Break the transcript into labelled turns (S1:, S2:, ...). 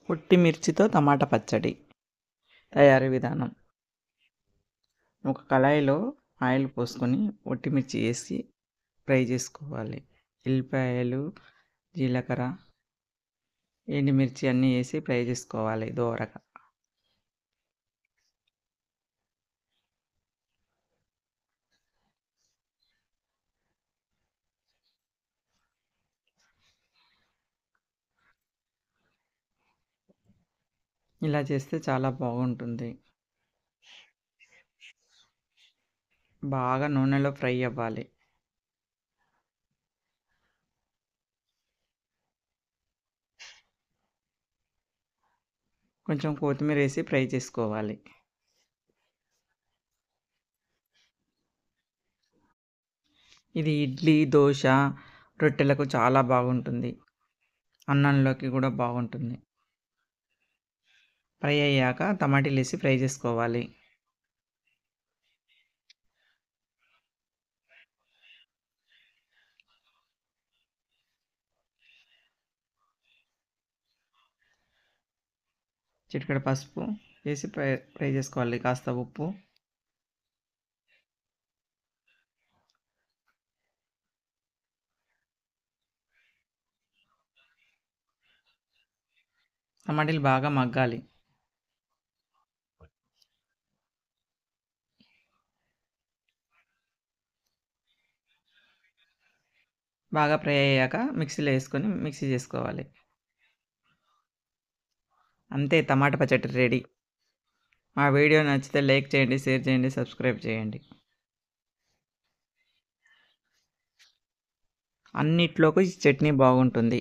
S1: పొట్టి మిర్చితో టమాటా పచ్చడి తయారీ విధానం. ఒక కళాయిలో ఆయిల్ పోసుకొని పొట్టి మిర్చి వేసి ఫ్రై చేసుకోవాలి. ఎల్లిపాయలు, జీలకర్ర, ఎండుమిర్చి అన్నీ వేసి ఫ్రై చేసుకోవాలి దోరగా. ఇలా చేస్తే చాలా బాగుంటుంది. బాగా నూనెలో ఫ్రై అవ్వాలి. కొంచెం కొత్తిమీర వేసి ఫ్రై చేసుకోవాలి. ఇది ఇడ్లీ, దోశ, రొట్టెలకు చాలా బాగుంటుంది. అన్నంలోకి కూడా బాగుంటుంది. ఫ్రై అయ్యాక టమాటీలు వేసి ఫ్రై చేసుకోవాలి. చిటికెడు పసుపు వేసి ఫ్రై చేసుకోవాలి. కాస్త ఉప్పు, టమాటీలు బాగా మగ్గాలి. బాగా ఫ్రై అయ్యాక మిక్సీలో వేసుకొని మిక్సీ చేసుకోవాలి. అంతే, టమాటా పచ్చడి రెడీ. మా వీడియో నచ్చితే లైక్ చేయండి, షేర్ చేయండి, సబ్స్క్రైబ్ చేయండి. అన్నిట్లోకి చట్నీ బాగుంటుంది.